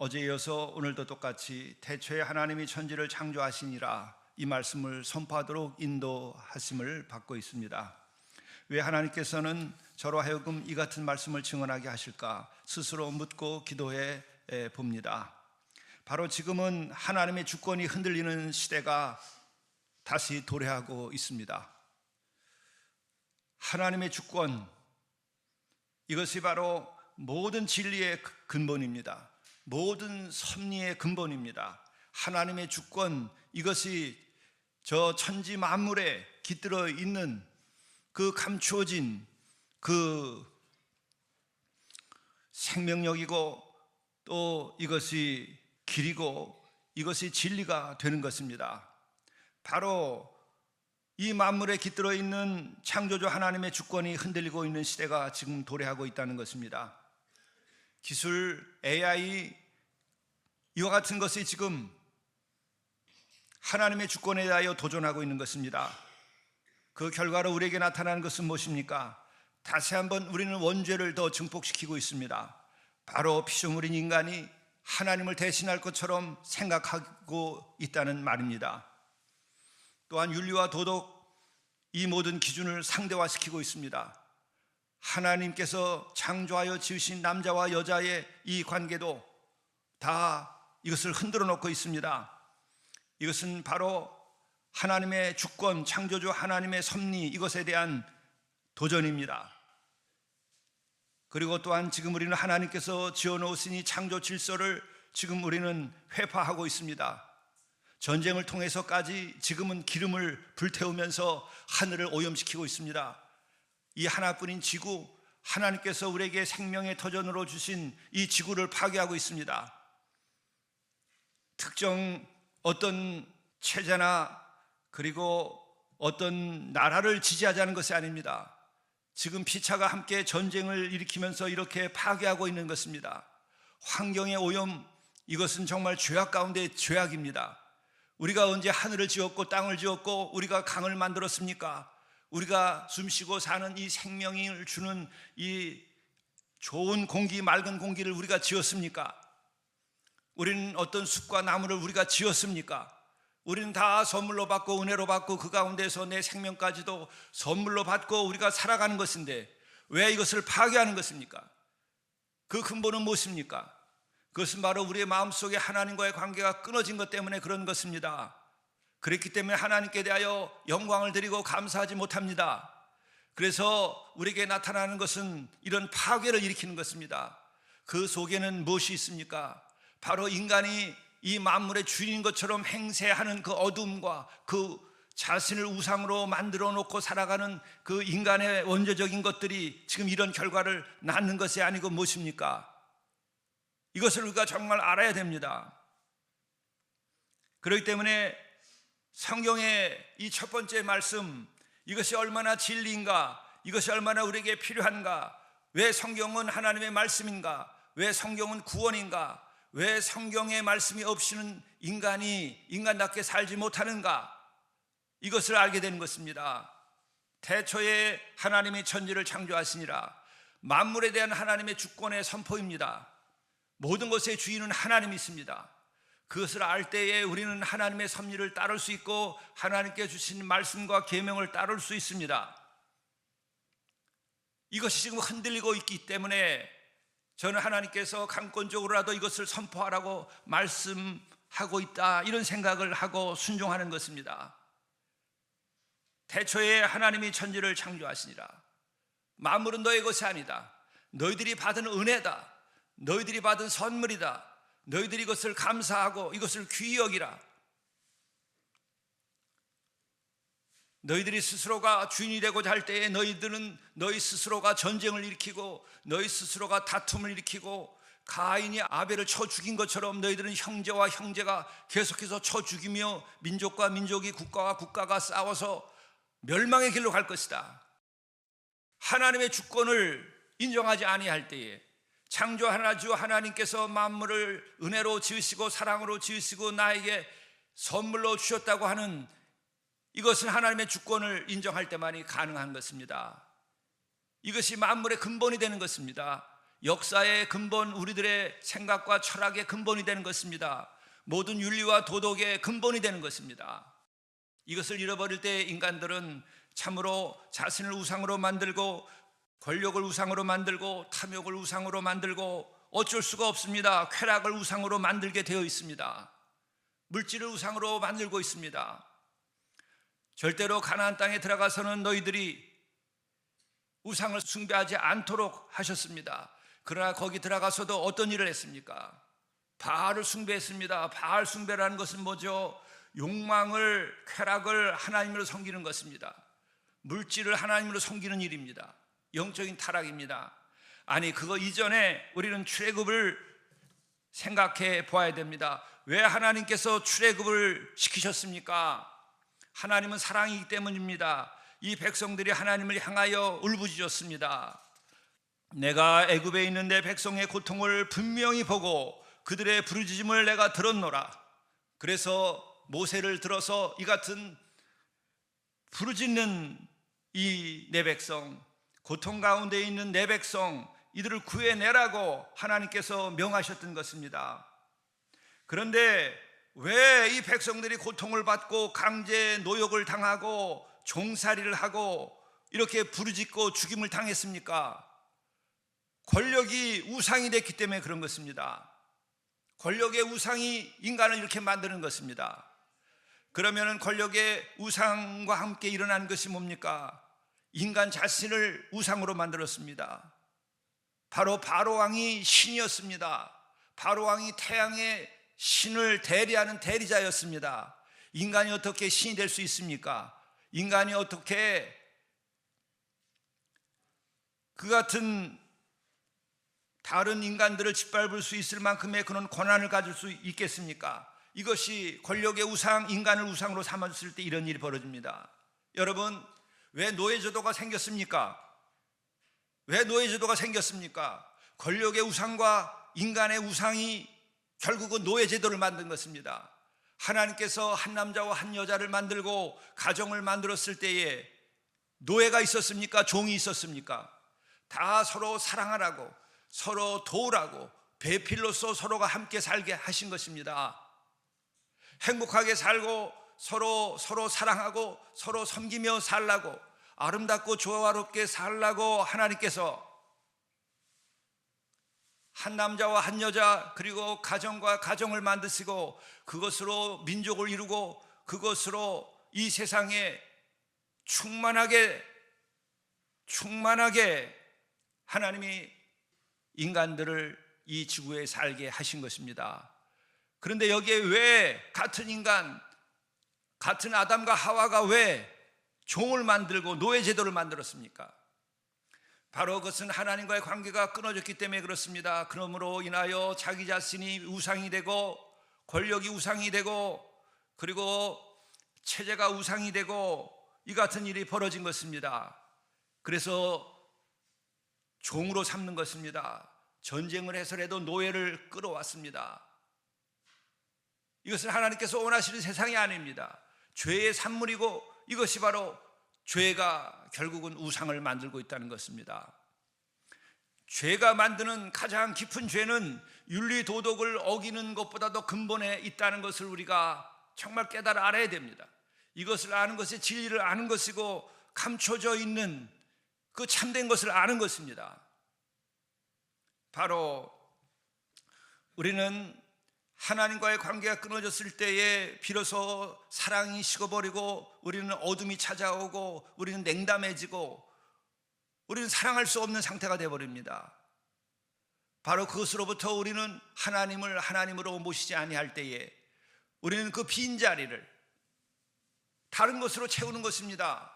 어제 이어서 오늘도 똑같이 태초에 하나님이 천지를 창조하시니라 이 말씀을 선포하도록 인도하심을 받고 있습니다. 왜 하나님께서는 저로 하여금 이 같은 말씀을 증언하게 하실까 스스로 묻고 기도해 봅니다. 바로 지금은 하나님의 주권이 흔들리는 시대가 다시 도래하고 있습니다. 하나님의 주권, 이것이 바로 모든 진리의 근본입니다. 모든 섭리의 근본입니다. 하나님의 주권, 이것이 저 천지 만물에 깃들어 있는 그 감추어진 그 생명력이고 또 이것이 길이고 이것이 진리가 되는 것입니다. 바로 이 만물에 깃들어 있는 창조주 하나님의 주권이 흔들리고 있는 시대가 지금 도래하고 있다는 것입니다. 기술, AI 이와 같은 것이 지금 하나님의 주권에 대하여 도전하고 있는 것입니다. 그 결과로 우리에게 나타나는 것은 무엇입니까? 다시 한번 우리는 원죄를 더 증폭시키고 있습니다. 바로 피조물인 인간이 하나님을 대신할 것처럼 생각하고 있다는 말입니다. 또한 윤리와 도덕, 이 모든 기준을 상대화시키고 있습니다. 하나님께서 창조하여 지으신 남자와 여자의 이 관계도 다 이것을 흔들어 놓고 있습니다. 이것은 바로 하나님의 주권, 창조주 하나님의 섭리, 이것에 대한 도전입니다. 그리고 또한 지금 우리는 하나님께서 지어놓으신 이 창조 질서를 지금 우리는 회파하고 있습니다. 전쟁을 통해서까지 지금은 기름을 불태우면서 하늘을 오염시키고 있습니다. 이 하나뿐인 지구, 하나님께서 우리에게 생명의 터전으로 주신 이 지구를 파괴하고 있습니다. 특정 어떤 체제나 그리고 어떤 나라를 지지하자는 것이 아닙니다. 지금 피차가 함께 전쟁을 일으키면서 이렇게 파괴하고 있는 것입니다. 환경의 오염, 이것은 정말 죄악 가운데 죄악입니다. 우리가 언제 하늘을 지었고 땅을 지었고 우리가 강을 만들었습니까? 우리가 숨쉬고 사는 이 생명을 주는 이 좋은 공기, 맑은 공기를 우리가 지었습니까? 우리는 어떤 숲과 나무를 우리가 지었습니까? 우리는 다 선물로 받고 은혜로 받고 그 가운데서 내 생명까지도 선물로 받고 우리가 살아가는 것인데 왜 이것을 파괴하는 것입니까? 그 근본은 무엇입니까? 그것은 바로 우리의 마음속에 하나님과의 관계가 끊어진 것 때문에 그런 것입니다. 그렇기 때문에 하나님께 대하여 영광을 드리고 감사하지 못합니다. 그래서 우리에게 나타나는 것은 이런 파괴를 일으키는 것입니다. 그 속에는 무엇이 있습니까? 바로 인간이 이 만물의 주인인 것처럼 행세하는 그 어둠과 그 자신을 우상으로 만들어 놓고 살아가는 그 인간의 원죄적인 것들이 지금 이런 결과를 낳는 것이 아니고 무엇입니까? 이것을 우리가 정말 알아야 됩니다. 그렇기 때문에 성경의 이 첫 번째 말씀, 이것이 얼마나 진리인가, 이것이 얼마나 우리에게 필요한가, 왜 성경은 하나님의 말씀인가, 왜 성경은 구원인가, 왜 성경의 말씀이 없이는 인간답게 살지 못하는가, 이것을 알게 되는 것입니다. 태초에 하나님이 천지를 창조하시니라, 만물에 대한 하나님의 주권의 선포입니다. 모든 것의 주인은 하나님이 있습니다. 그것을 알 때에 우리는 하나님의 섭리를 따를 수 있고 하나님께 주신 말씀과 계명을 따를 수 있습니다. 이것이 지금 흔들리고 있기 때문에 저는 하나님께서 강권적으로라도 이것을 선포하라고 말씀하고 있다, 이런 생각을 하고 순종하는 것입니다. 태초에 하나님이 천지를 창조하시니라. 만물은 너의 것이 아니다. 너희들이 받은 은혜다. 너희들이 받은 선물이다. 너희들이 이것을 감사하고 이것을 귀히 여기라. 너희들이 스스로가 주인이 되고자 할 때에 너희들은 너희 스스로가 전쟁을 일으키고 너희 스스로가 다툼을 일으키고 가인이 아벨을 쳐 죽인 것처럼 너희들은 형제와 형제가 계속해서 쳐 죽이며 민족과 민족이 국가와 국가가 싸워서 멸망의 길로 갈 것이다. 하나님의 주권을 인정하지 아니할 때에 창조하나 주 하나님께서 만물을 은혜로 지으시고 사랑으로 지으시고 나에게 선물로 주셨다고 하는 이것은 하나님의 주권을 인정할 때만이 가능한 것입니다. 이것이 만물의 근본이 되는 것입니다. 역사의 근본, 우리들의 생각과 철학의 근본이 되는 것입니다. 모든 윤리와 도덕의 근본이 되는 것입니다. 이것을 잃어버릴 때 인간들은 참으로 자신을 우상으로 만들고 권력을 우상으로 만들고 탐욕을 우상으로 만들고 어쩔 수가 없습니다. 쾌락을 우상으로 만들게 되어 있습니다. 물질을 우상으로 만들고 있습니다. 절대로 가나안 땅에 들어가서는 너희들이 우상을 숭배하지 않도록 하셨습니다. 그러나 거기 들어가서도 어떤 일을 했습니까? 바알을 숭배했습니다. 바알 숭배라는 것은 뭐죠? 욕망을, 쾌락을 하나님으로 섬기는 것입니다. 물질을 하나님으로 섬기는 일입니다. 영적인 타락입니다. 아니, 그거 이전에 우리는 출애굽을 생각해 보아야 됩니다. 왜 하나님께서 출애굽을 시키셨습니까? 하나님은 사랑이기 때문입니다. 이 백성들이 하나님을 향하여 울부짖었습니다. 내가 애굽에 있는 내 백성의 고통을 분명히 보고 그들의 부르짖음을 내가 들었노라. 그래서 모세를 들어서 이 같은 부르짖는 이 내 백성, 고통 가운데 있는 내 백성, 이들을 구해내라고 하나님께서 명하셨던 것입니다. 그런데 왜 이 백성들이 고통을 받고 강제 노역을 당하고 종살이를 하고 이렇게 부르짖고 죽임을 당했습니까? 권력이 우상이 됐기 때문에 그런 것입니다. 권력의 우상이 인간을 이렇게 만드는 것입니다. 그러면 권력의 우상과 함께 일어난 것이 뭡니까? 인간 자신을 우상으로 만들었습니다. 바로 바로왕이 신이었습니다. 바로왕이 태양의 신을 대리하는 대리자였습니다. 인간이 어떻게 신이 될 수 있습니까? 인간이 어떻게 그 같은 다른 인간들을 짓밟을 수 있을 만큼의 그런 권한을 가질 수 있겠습니까? 이것이 권력의 우상, 인간을 우상으로 삼았을 때 이런 일이 벌어집니다. 여러분, 왜 노예제도가 생겼습니까? 왜 노예제도가 생겼습니까? 권력의 우상과 인간의 우상이 결국은 노예제도를 만든 것입니다. 하나님께서 한 남자와 한 여자를 만들고 가정을 만들었을 때에 노예가 있었습니까? 종이 있었습니까? 다 서로 사랑하라고, 서로 도우라고, 배필로서 서로가 함께 살게 하신 것입니다. 행복하게 살고 서로 사랑하고 서로 섬기며 살라고, 아름답고 조화롭게 살라고 하나님께서 한 남자와 한 여자, 그리고 가정과 가정을 만드시고 그것으로 민족을 이루고 그것으로 이 세상에 충만하게 하나님이 인간들을 이 지구에 살게 하신 것입니다. 그런데 여기에 왜 같은 인간, 같은 아담과 하와가 왜 종을 만들고 노예제도를 만들었습니까? 바로 그것은 하나님과의 관계가 끊어졌기 때문에 그렇습니다. 그러므로 인하여 자기 자신이 우상이 되고 권력이 우상이 되고 그리고 체제가 우상이 되고 이 같은 일이 벌어진 것입니다. 그래서 종으로 삼는 것입니다. 전쟁을 해서라도 노예를 끌어왔습니다. 이것은 하나님께서 원하시는 세상이 아닙니다. 죄의 산물이고 이것이 바로 죄가 결국은 우상을 만들고 있다는 것입니다. 죄가 만드는 가장 깊은 죄는 윤리 도덕을 어기는 것보다도 근본에 있다는 것을 우리가 정말 깨달아 알아야 됩니다. 이것을 아는 것이 진리를 아는 것이고 감춰져 있는 그 참된 것을 아는 것입니다. 바로 우리는 하나님과의 관계가 끊어졌을 때에 비로소 사랑이 식어버리고 우리는 어둠이 찾아오고 우리는 냉담해지고 우리는 사랑할 수 없는 상태가 되어버립니다. 바로 그것으로부터 우리는 하나님을 하나님으로 모시지 아니할 때에 우리는 그 빈자리를 다른 것으로 채우는 것입니다.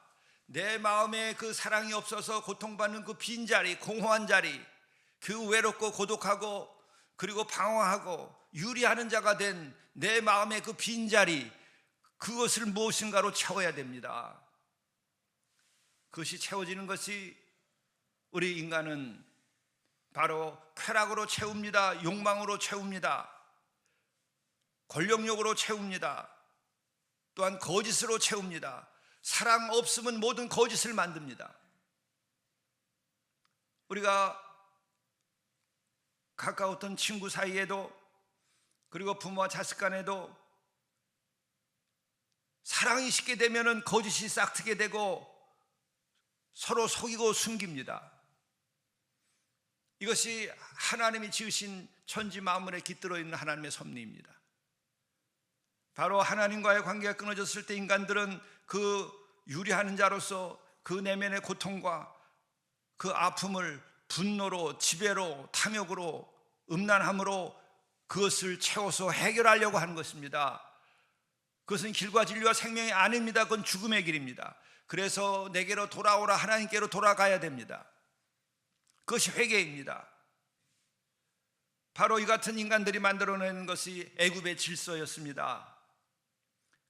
내 마음에 그 사랑이 없어서 고통받는 그 빈자리, 공허한 자리, 그 외롭고 고독하고 그리고 방황하고 유리하는 자가 된 내 마음의 그 빈자리, 그것을 무엇인가로 채워야 됩니다. 그것이 채워지는 것이 우리 인간은 바로 쾌락으로 채웁니다. 욕망으로 채웁니다. 권력욕으로 채웁니다. 또한 거짓으로 채웁니다. 사랑 없으면 모든 거짓을 만듭니다. 우리가 가까웠던 친구 사이에도, 그리고 부모와 자식 간에도 사랑이 식게 되면은 거짓이 싹트게 되고 서로 속이고 숨깁니다. 이것이 하나님이 지으신 천지 만물에 깃들어 있는 하나님의 섭리입니다. 바로 하나님과의 관계가 끊어졌을 때 인간들은 그 유리하는 자로서 그 내면의 고통과 그 아픔을 분노로, 지배로, 탐욕으로, 음란함으로 그것을 채워서 해결하려고 하는 것입니다. 그것은 길과 진리와 생명이 아닙니다. 그건 죽음의 길입니다. 그래서 내게로 돌아오라, 하나님께로 돌아가야 됩니다. 그것이 회개입니다. 바로 이 같은 인간들이 만들어내는 것이 애굽의 질서였습니다.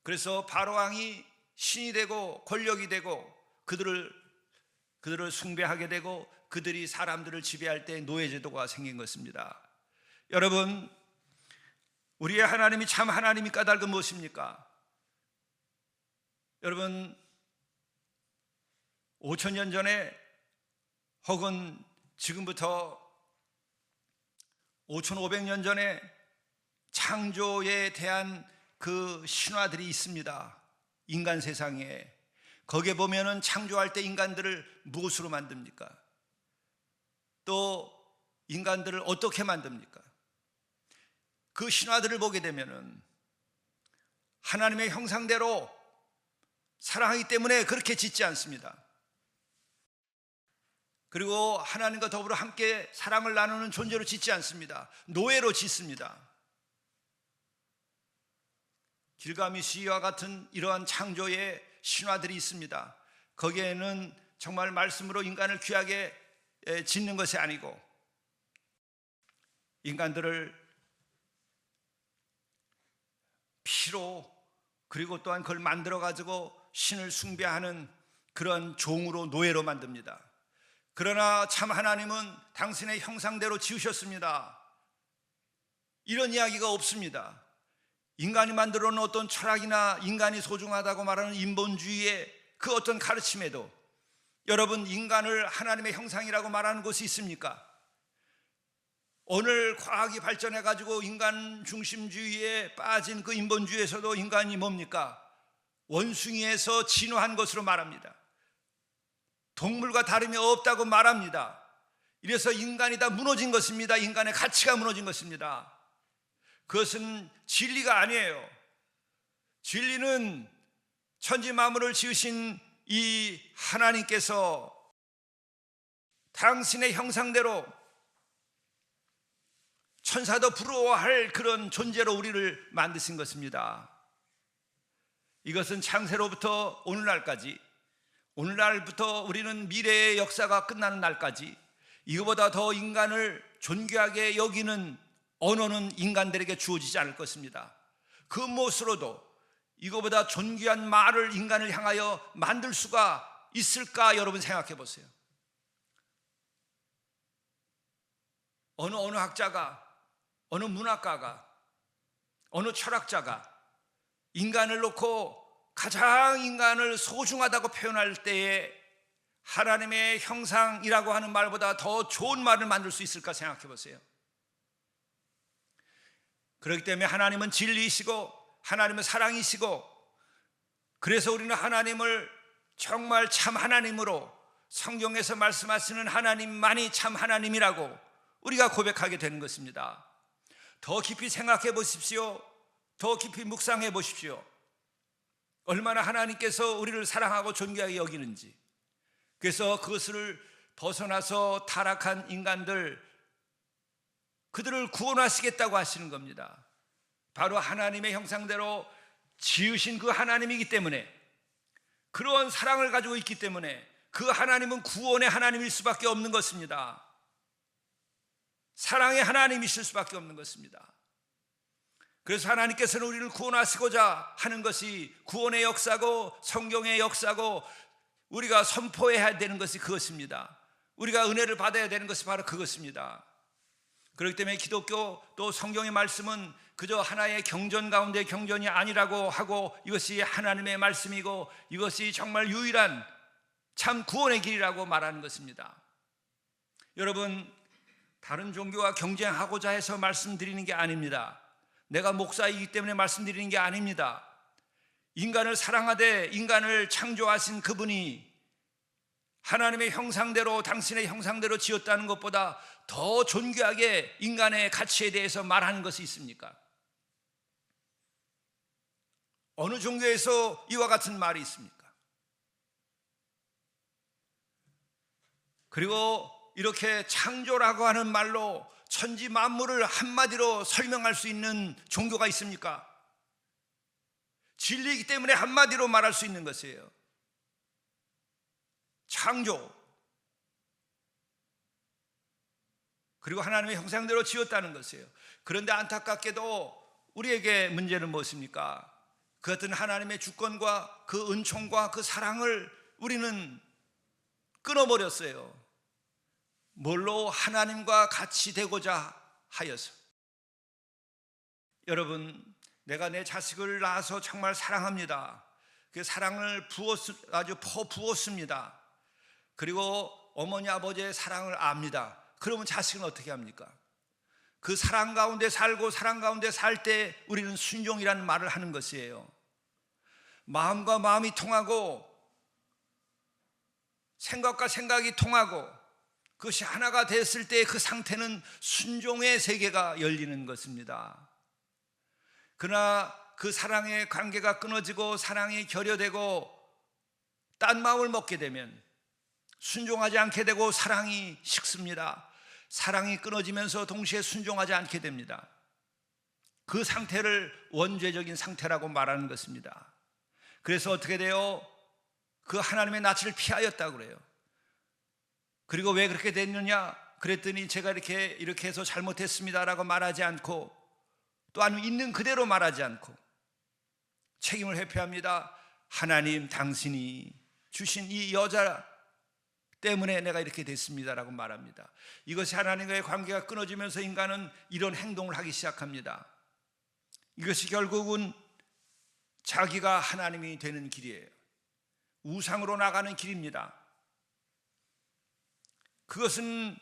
그래서 바로 왕이 신이 되고 권력이 되고 그들을 숭배하게 되고 그들이 사람들을 지배할 때 노예제도가 생긴 것입니다. 여러분, 우리의 하나님이 참 하나님이 까닭은 무엇입니까? 여러분, 5,000년 전에 혹은 지금부터 5,500년 전에 창조에 대한 그 신화들이 있습니다. 인간 세상에. 거기에 보면은 창조할 때 인간들을 무엇으로 만듭니까? 또 인간들을 어떻게 만듭니까? 그 신화들을 보게 되면은 하나님의 형상대로 사랑하기 때문에 그렇게 짓지 않습니다. 그리고 하나님과 더불어 함께 사랑을 나누는 존재로 짓지 않습니다. 노예로 짓습니다. 길가메시와 같은 이러한 창조의 신화들이 있습니다. 거기에는 정말 말씀으로 인간을 귀하게 짓는 것이 아니고 인간들을 피로, 그리고 또한 그걸 만들어 가지고 신을 숭배하는 그런 종으로, 노예로 만듭니다. 그러나 참 하나님은 당신의 형상대로 지으셨습니다. 이런 이야기가 없습니다. 인간이 만들어 놓은 어떤 철학이나 인간이 소중하다고 말하는 인본주의의 그 어떤 가르침에도 여러분, 인간을 하나님의 형상이라고 말하는 곳이 있습니까? 오늘 과학이 발전해 가지고 인간 중심주의에 빠진 그 인본주의에서도 인간이 뭡니까? 원숭이에서 진화한 것으로 말합니다. 동물과 다름이 없다고 말합니다. 이래서 인간이 다 무너진 것입니다. 인간의 가치가 무너진 것입니다. 그것은 진리가 아니에요. 진리는 천지 만물을 지으신 이 하나님께서 당신의 형상대로 천사도 부러워할 그런 존재로 우리를 만드신 것입니다. 이것은 창세로부터 오늘날부터 우리는 미래의 역사가 끝나는 날까지 이거보다 더 인간을 존귀하게 여기는 언어는 인간들에게 주어지지 않을 것입니다. 그 무엇으로도 이거보다 존귀한 말을 인간을 향하여 만들 수가 있을까? 여러분 생각해 보세요. 어느 학자가, 어느 문학가가, 어느 철학자가 인간을 놓고 가장 인간을 소중하다고 표현할 때에 하나님의 형상이라고 하는 말보다 더 좋은 말을 만들 수 있을까 생각해 보세요. 그렇기 때문에 하나님은 진리이시고 하나님은 사랑이시고, 그래서 우리는 하나님을 정말 참 하나님으로, 성경에서 말씀하시는 하나님만이 참 하나님이라고 우리가 고백하게 되는 것입니다. 더 깊이 생각해 보십시오. 더 깊이 묵상해 보십시오. 얼마나 하나님께서 우리를 사랑하고 존귀하게 여기는지. 그래서 그것을 벗어나서 타락한 인간들, 그들을 구원하시겠다고 하시는 겁니다. 바로 하나님의 형상대로 지으신 그 하나님이기 때문에, 그런 사랑을 가지고 있기 때문에 그 하나님은 구원의 하나님일 수밖에 없는 것입니다. 사랑의 하나님이실 수밖에 없는 것입니다. 그래서 하나님께서는 우리를 구원하시고자 하는 것이 구원의 역사고 성경의 역사고, 우리가 선포해야 되는 것이 그것입니다. 우리가 은혜를 받아야 되는 것이 바로 그것입니다. 그렇기 때문에 기독교 또 성경의 말씀은 그저 하나의 경전 가운데 경전이 아니라고 하고, 이것이 하나님의 말씀이고 이것이 정말 유일한 참 구원의 길이라고 말하는 것입니다. 여러분, 다른 종교와 경쟁하고자 해서 말씀드리는 게 아닙니다. 내가 목사이기 때문에 말씀드리는 게 아닙니다. 인간을 사랑하되 인간을 창조하신 그분이 하나님의 형상대로, 당신의 형상대로 지었다는 것보다 더 존귀하게 인간의 가치에 대해서 말하는 것이 있습니까? 어느 종교에서 이와 같은 말이 있습니까? 그리고 이렇게 창조라고 하는 말로 천지 만물을 한마디로 설명할 수 있는 종교가 있습니까? 진리이기 때문에 한마디로 말할 수 있는 것이에요. 창조. 그리고 하나님의 형상대로 지었다는 것이에요. 그런데 안타깝게도 우리에게 문제는 무엇입니까? 그 같은 하나님의 주권과 그 은총과 그 사랑을 우리는 끊어버렸어요. 뭘로? 하나님과 같이 되고자 하여서. 여러분, 내가 내 자식을 낳아서 정말 사랑합니다. 그 사랑을 아주 퍼부었습니다. 그리고 어머니 아버지의 사랑을 압니다. 그러면 자식은 어떻게 합니까? 그 사랑 가운데 살고 사랑 가운데 살 때 우리는 순종이라는 말을 하는 것이에요. 마음과 마음이 통하고 생각과 생각이 통하고 그것이 하나가 됐을 때 그 상태는 순종의 세계가 열리는 것입니다. 그러나 그 사랑의 관계가 끊어지고 사랑이 결여되고 딴 마음을 먹게 되면 순종하지 않게 되고 사랑이 식습니다. 사랑이 끊어지면서 동시에 순종하지 않게 됩니다. 그 상태를 원죄적인 상태라고 말하는 것입니다. 그래서 어떻게 돼요? 그 하나님의 낯을 피하였다고 그래요. 그리고 왜 그렇게 됐느냐? 그랬더니 제가 이렇게 해서 잘못했습니다라고 말하지 않고 또 아니면 있는 그대로 말하지 않고 책임을 회피합니다. 하나님, 당신이 주신 이 여자 때문에 내가 이렇게 됐습니다라고 말합니다. 이것이 하나님과의 관계가 끊어지면서 인간은 이런 행동을 하기 시작합니다. 이것이 결국은 자기가 하나님이 되는 길이에요. 우상으로 나가는 길입니다. 그것은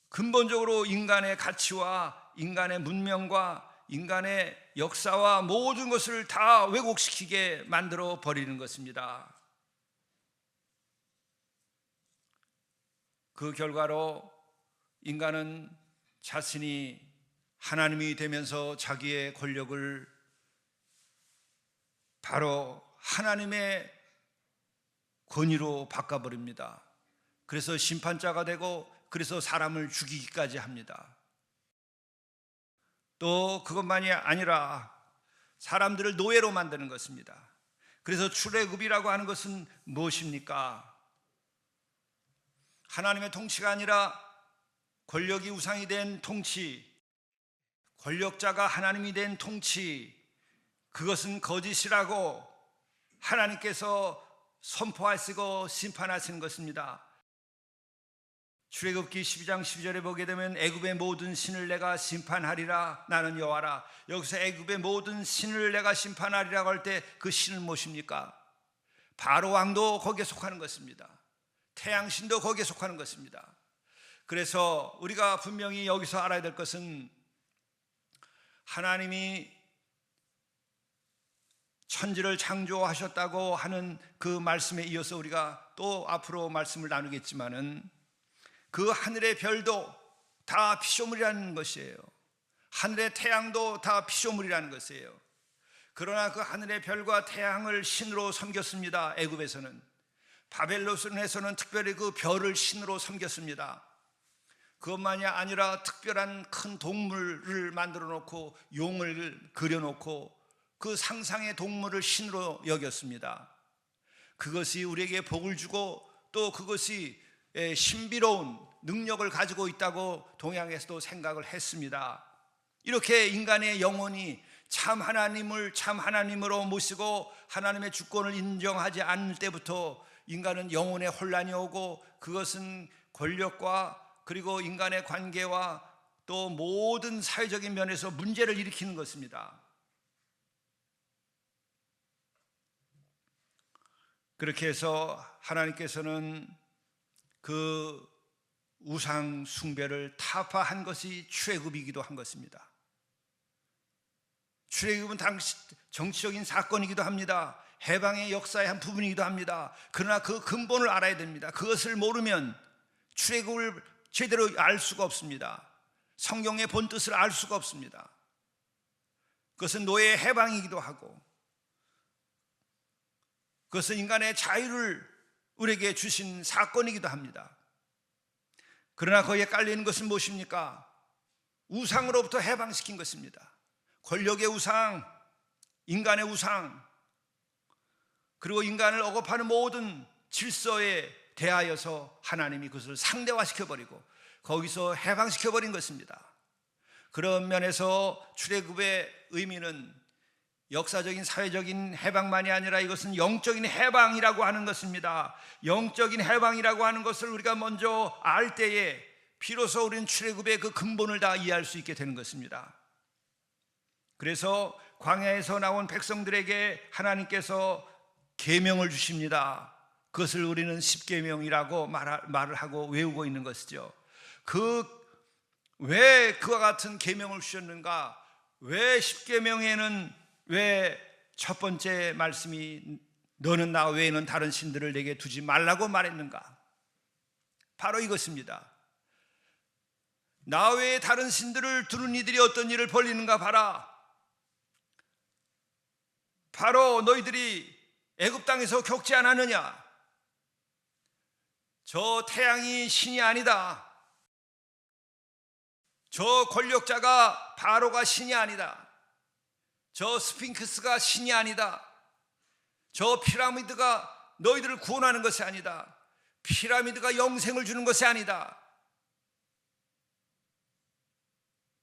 근본적으로 인간의 가치와 인간의 문명과 인간의 역사와 모든 것을 다 왜곡시키게 만들어 버리는 것입니다. 그 결과로 인간은 자신이 하나님이 되면서 자기의 권력을 바로 하나님의 권위로 바꿔버립니다. 그래서 심판자가 되고 그래서 사람을 죽이기까지 합니다. 또 그것만이 아니라 사람들을 노예로 만드는 것입니다. 그래서 출애굽이라고 하는 것은 무엇입니까? 하나님의 통치가 아니라 권력이 우상이 된 통치, 권력자가 하나님이 된 통치, 그것은 거짓이라고 하나님께서 선포하시고 심판하시는 것입니다. 출애굽기 12장 12절에 보게 되면 애굽의 모든 신을 내가 심판하리라, 나는 여호와라. 여기서 애굽의 모든 신을 내가 심판하리라고 할 때 그 신은 무엇입니까? 바로 왕도 거기에 속하는 것입니다. 태양신도 거기에 속하는 것입니다. 그래서 우리가 분명히 여기서 알아야 될 것은 하나님이 천지를 창조하셨다고 하는 그 말씀에 이어서 우리가 또 앞으로 말씀을 나누겠지만은 그 하늘의 별도 다 피조물이라는 것이에요. 하늘의 태양도 다 피조물이라는 것이에요. 그러나 그 하늘의 별과 태양을 신으로 섬겼습니다. 애굽에서는. 바벨론에서는 특별히 그 별을 신으로 섬겼습니다. 그것만이 아니라 특별한 큰 동물을 만들어 놓고 용을 그려 놓고 그 상상의 동물을 신으로 여겼습니다. 그것이 우리에게 복을 주고 또 그것이 신비로운 능력을 가지고 있다고 동양에서도 생각을 했습니다. 이렇게 인간의 영혼이 참 하나님을 참 하나님으로 모시고 하나님의 주권을 인정하지 않을 때부터 인간은 영혼의 혼란이 오고 그것은 권력과 그리고 인간의 관계와 또 모든 사회적인 면에서 문제를 일으키는 것입니다. 그렇게 해서 하나님께서는 그 우상 숭배를 타파한 것이 출애굽이기도 한 것입니다. 출애굽은 당시 정치적인 사건이기도 합니다. 해방의 역사의 한 부분이기도 합니다. 그러나 그 근본을 알아야 됩니다. 그것을 모르면 출애굽을 제대로 알 수가 없습니다. 성경의 본뜻을 알 수가 없습니다. 그것은 노예의 해방이기도 하고, 그것은 인간의 자유를 우리에게 주신 사건이기도 합니다. 그러나 거기에 깔려있는 것은 무엇입니까? 우상으로부터 해방시킨 것입니다. 권력의 우상, 인간의 우상, 그리고 인간을 억압하는 모든 질서에 대하여서 하나님이 그것을 상대화시켜버리고 거기서 해방시켜버린 것입니다. 그런 면에서 출애굽의 의미는 역사적인 사회적인 해방만이 아니라 이것은 영적인 해방이라고 하는 것입니다. 영적인 해방이라고 하는 것을 우리가 먼저 알 때에 비로소 우리는 출애굽의 그 근본을 다 이해할 수 있게 되는 것입니다. 그래서 광야에서 나온 백성들에게 하나님께서 계명을 주십니다. 그것을 우리는 십계명이라고 말을 하고 외우고 있는 것이죠. 왜 그와 같은 계명을 주셨는가? 왜 십계명에는 왜 첫 번째 말씀이 너는 나 외에는 다른 신들을 내게 두지 말라고 말했는가? 바로 이것입니다. 나 외에 다른 신들을 두는 이들이 어떤 일을 벌리는가 봐라. 바로 너희들이 애굽 땅에서 겪지 않았느냐? 저 태양이 신이 아니다. 저 권력자가 바로가 신이 아니다. 저 스핑크스가 신이 아니다. 저 피라미드가 너희들을 구원하는 것이 아니다. 피라미드가 영생을 주는 것이 아니다.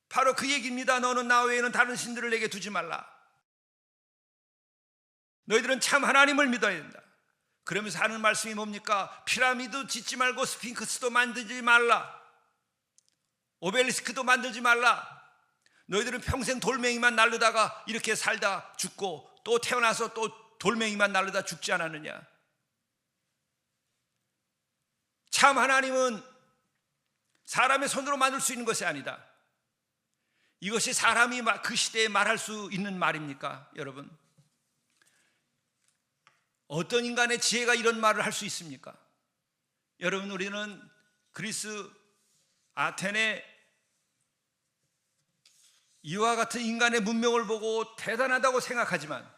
바로 그 얘기입니다. 너는 나 외에는 다른 신들을 내게 두지 말라. 너희들은 참 하나님을 믿어야 된다. 그러면서 하는 말씀이 뭡니까? 피라미드 짓지 말고 스핑크스도 만들지 말라. 오벨리스크도 만들지 말라. 너희들은 평생 돌멩이만 날르다가 이렇게 살다 죽고 또 태어나서 또 돌멩이만 날르다 죽지 않았느냐? 참 하나님은 사람의 손으로 만들 수 있는 것이 아니다. 이것이 사람이 그 시대에 말할 수 있는 말입니까, 여러분? 어떤 인간의 지혜가 이런 말을 할 수 있습니까? 여러분, 우리는 그리스 아테네 이와 같은 인간의 문명을 보고 대단하다고 생각하지만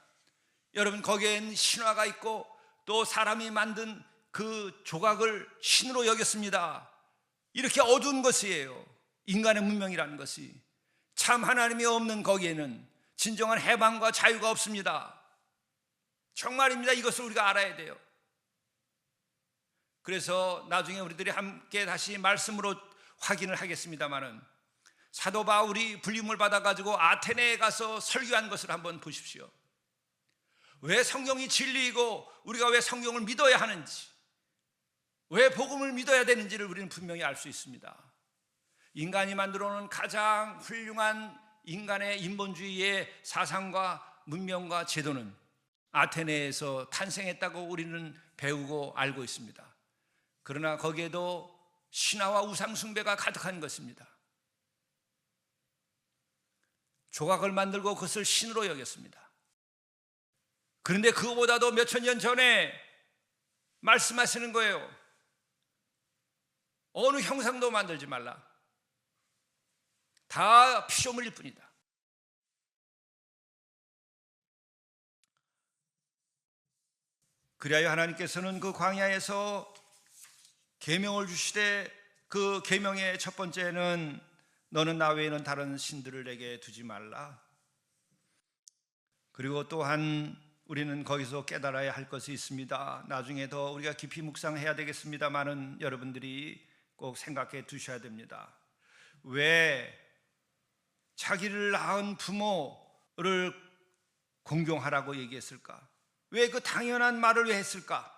여러분, 거기엔 신화가 있고 또 사람이 만든 그 조각을 신으로 여겼습니다. 이렇게 어두운 것이에요. 인간의 문명이라는 것이. 참 하나님이 없는 거기에는 진정한 해방과 자유가 없습니다. 정말입니다. 이것을 우리가 알아야 돼요. 그래서 나중에 우리들이 함께 다시 말씀으로 확인을 하겠습니다마는 사도 바울이 불림을 받아가지고 아테네에 가서 설교한 것을 한번 보십시오. 왜 성경이 진리이고 우리가 왜 성경을 믿어야 하는지, 왜 복음을 믿어야 되는지를 우리는 분명히 알 수 있습니다. 인간이 만들어 놓은 가장 훌륭한 인간의 인본주의의 사상과 문명과 제도는 아테네에서 탄생했다고 우리는 배우고 알고 있습니다. 그러나 거기에도 신화와 우상 숭배가 가득한 것입니다. 조각을 만들고 그것을 신으로 여겼습니다. 그런데 그거보다도 몇천 년 전에 말씀하시는 거예요. 어느 형상도 만들지 말라. 다 피조물일 뿐이다. 그리하여 하나님께서는 그 광야에서 계명을 주시되 그 계명의 첫 번째는 너는 나 외에는 다른 신들을 내게 두지 말라. 그리고 또한 우리는 거기서 깨달아야 할 것이 있습니다. 나중에 더 우리가 깊이 묵상해야 되겠습니다만은 여러분들이 꼭 생각해 두셔야 됩니다. 왜 자기를 낳은 부모를 공경하라고 얘기했을까? 왜 그 당연한 말을 왜 했을까?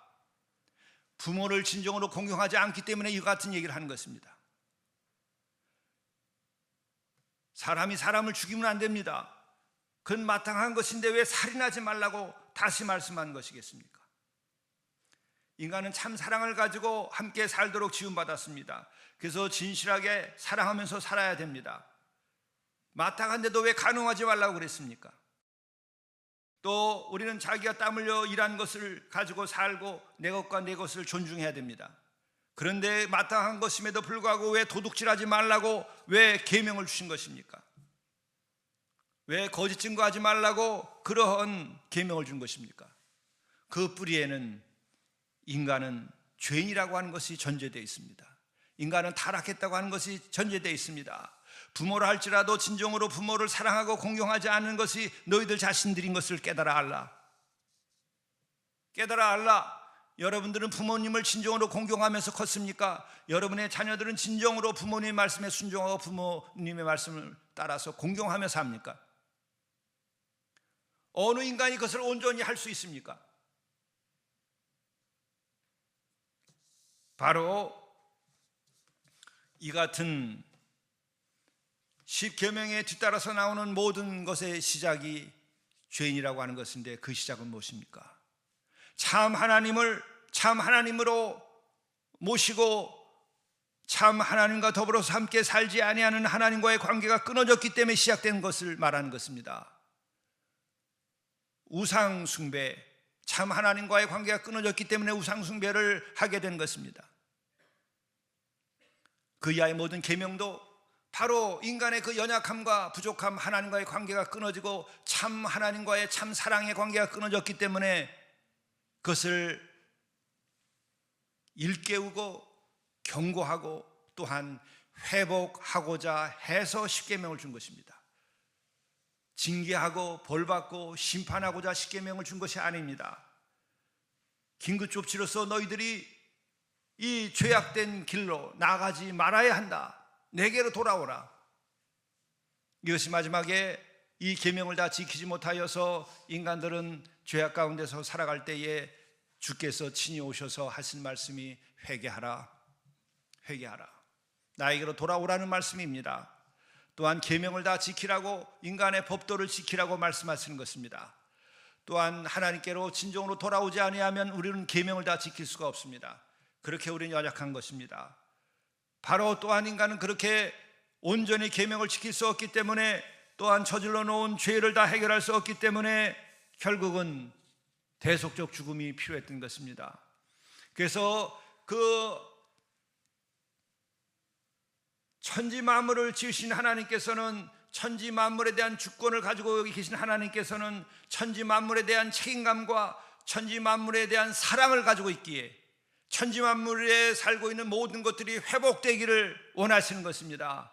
부모를 진정으로 공경하지 않기 때문에 이와 같은 얘기를 하는 것입니다. 사람이 사람을 죽이면 안 됩니다. 그건 마땅한 것인데 왜 살인하지 말라고 다시 말씀한 것이겠습니까? 인간은 참 사랑을 가지고 함께 살도록 지음받았습니다. 그래서 진실하게 사랑하면서 살아야 됩니다. 마땅한데도 왜 간음하지 말라고 그랬습니까? 또 우리는 자기가 땀 흘려 일한 것을 가지고 살고 내 것과 내 것을 존중해야 됩니다. 그런데 마땅한 것임에도 불구하고 왜 도둑질하지 말라고 왜 계명을 주신 것입니까? 왜 거짓 증거하지 말라고 그러한 계명을 준 것입니까? 그 뿌리에는 인간은 죄인이라고 하는 것이 전제되어 있습니다. 인간은 타락했다고 하는 것이 전제되어 있습니다. 부모라 할지라도 진정으로 부모를 사랑하고 공경하지 않는 것이 너희들 자신들인 것을 깨달아 알라. 깨달아 알라. 여러분들은 부모님을 진정으로 공경하면서 컸습니까? 여러분의 자녀들은 진정으로 부모님의 말씀에 순종하고 부모님의 말씀을 따라서 공경하며 삽니까? 어느 인간이 그것을 온전히 할 수 있습니까? 바로 이 같은 십계명에 뒤따라서 나오는 모든 것의 시작이 죄인이라고 하는 것인데, 그 시작은 무엇입니까? 참 하나님을 참 하나님으로 모시고 참 하나님과 더불어서 함께 살지 아니하는 하나님과의 관계가 끊어졌기 때문에 시작된 것을 말하는 것입니다. 우상 숭배, 참 하나님과의 관계가 끊어졌기 때문에 우상 숭배를 하게 된 것입니다. 그 이하의 모든 계명도 바로 인간의 그 연약함과 부족함, 하나님과의 관계가 끊어지고 참 하나님과의 참 사랑의 관계가 끊어졌기 때문에 그것을 일깨우고 경고하고 또한 회복하고자 해서 십계명을 준 것입니다. 징계하고 벌받고 심판하고자 십계명을 준 것이 아닙니다. 긴급조치로서 너희들이 이 죄악된 길로 나가지 말아야 한다. 내게로 돌아오라. 이것이 마지막에 이 계명을 다 지키지 못하여서 인간들은 죄악 가운데서 살아갈 때에 주께서 친히 오셔서 하신 말씀이 회개하라, 회개하라, 나에게로 돌아오라는 말씀입니다. 또한 계명을 다 지키라고, 인간의 법도를 지키라고 말씀하시는 것입니다. 또한 하나님께로 진정으로 돌아오지 아니하면 우리는 계명을 다 지킬 수가 없습니다. 그렇게 우리는 연약한 것입니다. 바로 또한 인간은 그렇게 온전히 계명을 지킬 수 없기 때문에, 또한 저질러 놓은 죄를 다 해결할 수 없기 때문에 결국은 대속적 죽음이 필요했던 것입니다. 그래서 그 천지 만물을 지으신 하나님께서는, 천지 만물에 대한 주권을 가지고 여기 계신 하나님께서는 천지 만물에 대한 책임감과 천지 만물에 대한 사랑을 가지고 있기에 천지 만물에 살고 있는 모든 것들이 회복되기를 원하시는 것입니다.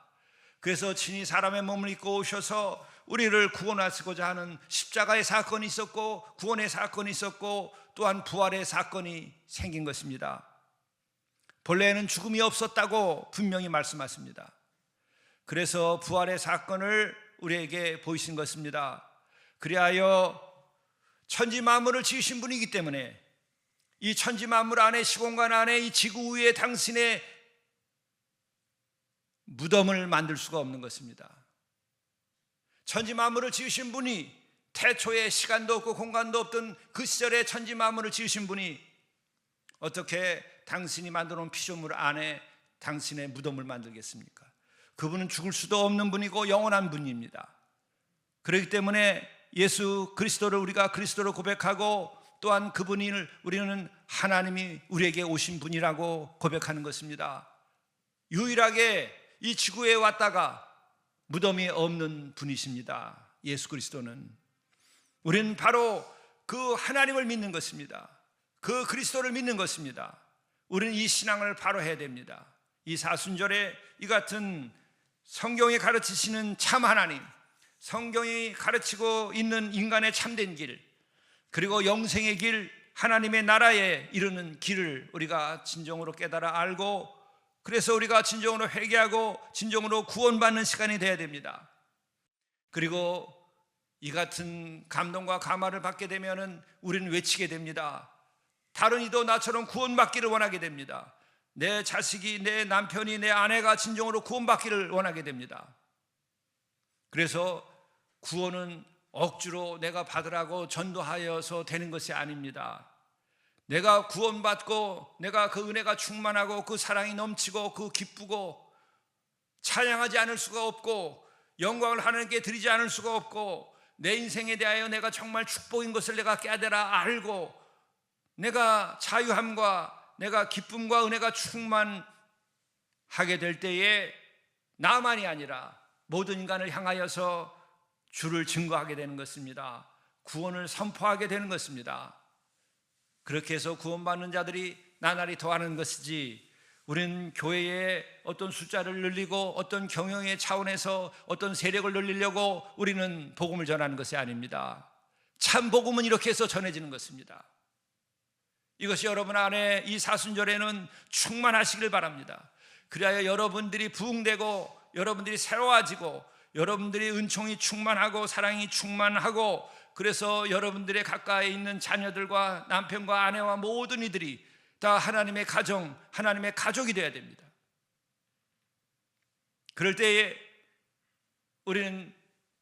그래서 친히 사람의 몸을 입고 오셔서 우리를 구원하시고자 하는 십자가의 사건이 있었고, 구원의 사건이 있었고, 또한 부활의 사건이 생긴 것입니다. 본래에는 죽음이 없었다고 분명히 말씀하십니다. 그래서 부활의 사건을 우리에게 보이신 것입니다. 그리하여 천지 만물을 지으신 분이기 때문에 이 천지 만물 안에, 시공간 안에, 이 지구 위에 당신의 무덤을 만들 수가 없는 것입니다. 천지 만물을 지으신 분이, 태초에 시간도 없고 공간도 없던 그 시절에 천지 만물을 지으신 분이 어떻게 당신이 만들어 놓은 피조물 안에 당신의 무덤을 만들겠습니까? 그분은 죽을 수도 없는 분이고 영원한 분입니다. 그렇기 때문에 예수 그리스도를 우리가 그리스도로 고백하고, 또한 그분을 우리는 하나님이 우리에게 오신 분이라고 고백하는 것입니다. 유일하게 이 지구에 왔다가 무덤이 없는 분이십니다. 예수 그리스도는. 우리는 바로 그 하나님을 믿는 것입니다. 그 그리스도를 믿는 것입니다. 우리는 이 신앙을 바로 해야 됩니다. 이 사순절에 이 같은 성경이 가르치시는 참 하나님, 성경이 가르치고 있는 인간의 참된 길, 그리고 영생의 길, 하나님의 나라에 이르는 길을 우리가 진정으로 깨달아 알고, 그래서 우리가 진정으로 회개하고 진정으로 구원받는 시간이 되어야 됩니다. 그리고 이 같은 감동과 감화를 받게 되면 우리는 외치게 됩니다. 다른 이도 나처럼 구원받기를 원하게 됩니다. 내 자식이, 내 남편이, 내 아내가 진정으로 구원받기를 원하게 됩니다. 그래서 구원은 억지로 내가 받으라고 전도하여서 되는 것이 아닙니다. 내가 구원받고 내가 그 은혜가 충만하고 그 사랑이 넘치고 그 기쁘고 찬양하지 않을 수가 없고 영광을 하나님께 드리지 않을 수가 없고 내 인생에 대하여 내가 정말 축복인 것을 내가 깨달아 알고 내가 자유함과 내가 기쁨과 은혜가 충만하게 될 때에 나만이 아니라 모든 인간을 향하여서 주를 증거하게 되는 것입니다. 구원을 선포하게 되는 것입니다. 그렇게 해서 구원받는 자들이 나날이 더하는 것이지, 우리는 교회의 어떤 숫자를 늘리고 어떤 경영의 차원에서 어떤 세력을 늘리려고 우리는 복음을 전하는 것이 아닙니다. 참 복음은 이렇게 해서 전해지는 것입니다. 이것이 여러분 안에 이 사순절에는 충만하시길 바랍니다. 그리하여 여러분들이 부흥되고 여러분들이 새로워지고 여러분들이 은총이 충만하고 사랑이 충만하고, 그래서 여러분들의 가까이 있는 자녀들과 남편과 아내와 모든 이들이 다 하나님의 가정, 하나님의 가족이 되어야 됩니다. 그럴 때에 우리는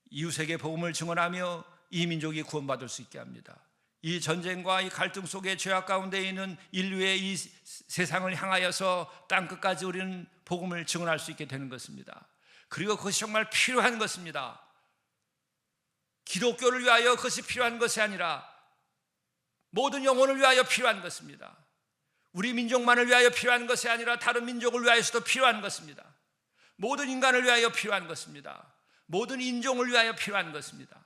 이웃에게 복음을 증언하며 이 민족이 구원받을 수 있게 합니다. 이 전쟁과 이 갈등 속에 죄악 가운데 있는 인류의 이 세상을 향하여서 땅끝까지 우리는 복음을 증언할 수 있게 되는 것입니다. 그리고 그것이 정말 필요한 것입니다. 기독교를 위하여 그것이 필요한 것이 아니라 모든 영혼을 위하여 필요한 것입니다. 우리 민족만을 위하여 필요한 것이 아니라 다른 민족을 위하여서도 필요한 것입니다. 모든 인간을 위하여 필요한 것입니다. 모든 인종을 위하여 필요한 것입니다.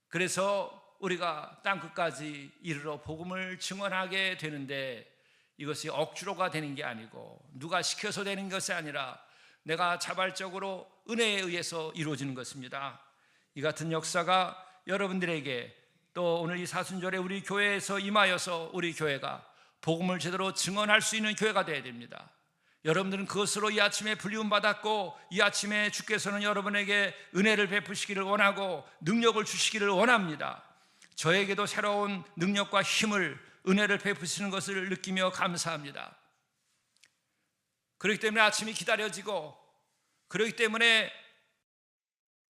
그래서 우리가 땅끝까지 이르러 복음을 증언하게 되는데, 이것이 억지로가 되는 게 아니고 누가 시켜서 되는 것이 아니라 내가 자발적으로 은혜에 의해서 이루어지는 것입니다. 이 같은 역사가 여러분들에게 또 오늘 이 사순절에 우리 교회에서 임하여서 우리 교회가 복음을 제대로 증언할 수 있는 교회가 되어야 됩니다. 여러분들은 그것으로 이 아침에 불리움 받았고, 이 아침에 주께서는 여러분에게 은혜를 베푸시기를 원하고 능력을 주시기를 원합니다. 저에게도 새로운 능력과 힘을, 은혜를 베푸시는 것을 느끼며 감사합니다. 그렇기 때문에 아침이 기다려지고, 그렇기 때문에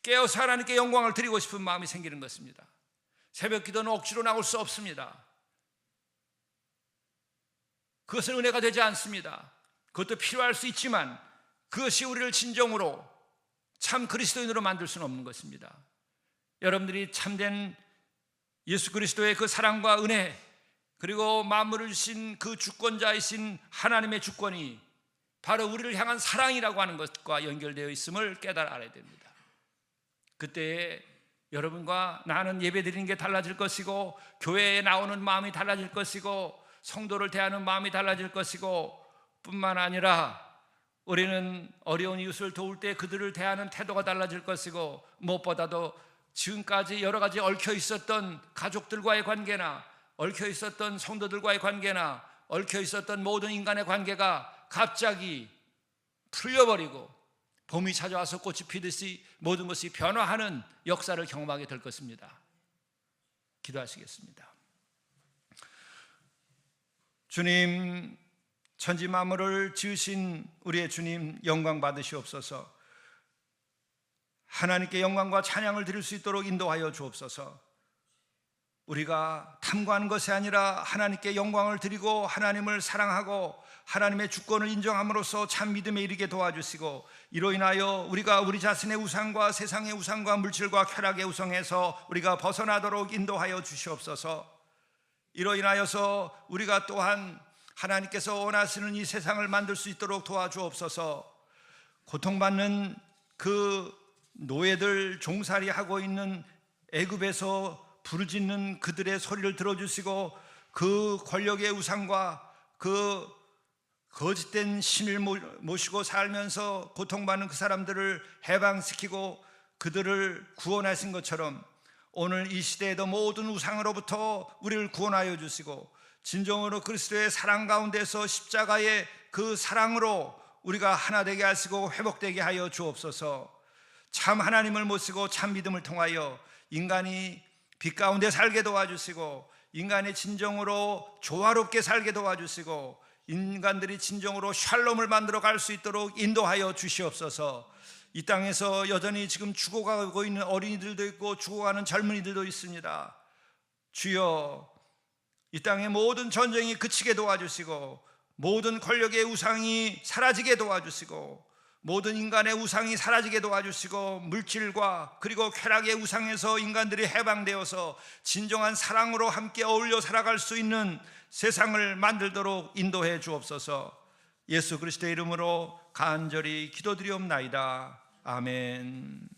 깨어서 하나님께 영광을 드리고 싶은 마음이 생기는 것입니다. 새벽 기도는 억지로 나올 수 없습니다. 그것은 은혜가 되지 않습니다. 그것도 필요할 수 있지만 그것이 우리를 진정으로 참 그리스도인으로 만들 수는 없는 것입니다. 여러분들이 참된 예수 그리스도의 그 사랑과 은혜, 그리고 만물을 주신 그 주권자이신 하나님의 주권이 바로 우리를 향한 사랑이라고 하는 것과 연결되어 있음을 깨달아 알아야 됩니다. 그때 여러분과 나는 예배드리는 게 달라질 것이고, 교회에 나오는 마음이 달라질 것이고, 성도를 대하는 마음이 달라질 것이고, 뿐만 아니라 우리는 어려운 이웃을 도울 때 그들을 대하는 태도가 달라질 것이고, 무엇보다도 지금까지 여러 가지 얽혀 있었던 가족들과의 관계나 얽혀 있었던 성도들과의 관계나 얽혀 있었던 모든 인간의 관계가 갑자기 풀려버리고 봄이 찾아와서 꽃이 피듯이 모든 것이 변화하는 역사를 경험하게 될 것입니다. 기도하시겠습니다. 주님, 천지 만물을 지으신 우리의 주님, 영광 받으시옵소서. 하나님께 영광과 찬양을 드릴 수 있도록 인도하여 주옵소서. 우리가 탐구하는 것이 아니라 하나님께 영광을 드리고 하나님을 사랑하고 하나님의 주권을 인정함으로써 참 믿음에 이르게 도와주시고, 이로 인하여 우리가 우리 자신의 우상과 세상의 우상과 물질과 쾌락의 우상에서 우리가 벗어나도록 인도하여 주시옵소서. 이로 인하여서 우리가 또한 하나님께서 원하시는 이 세상을 만들 수 있도록 도와주옵소서. 고통받는 그 노예들 종살이하고 있는 애굽에서 부르짖는 그들의 소리를 들어주시고, 그 권력의 우상과 그 거짓된 신을 모시고 살면서 고통받는 그 사람들을 해방시키고 그들을 구원하신 것처럼, 오늘 이 시대에도 모든 우상으로부터 우리를 구원하여 주시고, 진정으로 그리스도의 사랑 가운데서 십자가의 그 사랑으로 우리가 하나 되게 하시고 회복되게 하여 주옵소서. 참 하나님을 모시고 참 믿음을 통하여 인간이 빛 가운데 살게 도와주시고, 인간이 진정으로 조화롭게 살게 도와주시고, 인간들이 진정으로 샬롬을 만들어 갈 수 있도록 인도하여 주시옵소서. 이 땅에서 여전히 지금 죽어가고 있는 어린이들도 있고 죽어가는 젊은이들도 있습니다. 주여, 이 땅의 모든 전쟁이 그치게 도와주시고, 모든 권력의 우상이 사라지게 도와주시고, 모든 인간의 우상이 사라지게 도와주시고, 물질과 그리고 쾌락의 우상에서 인간들이 해방되어서 진정한 사랑으로 함께 어울려 살아갈 수 있는 세상을 만들도록 인도해 주옵소서. 예수 그리스도의 이름으로 간절히 기도드리옵나이다. 아멘.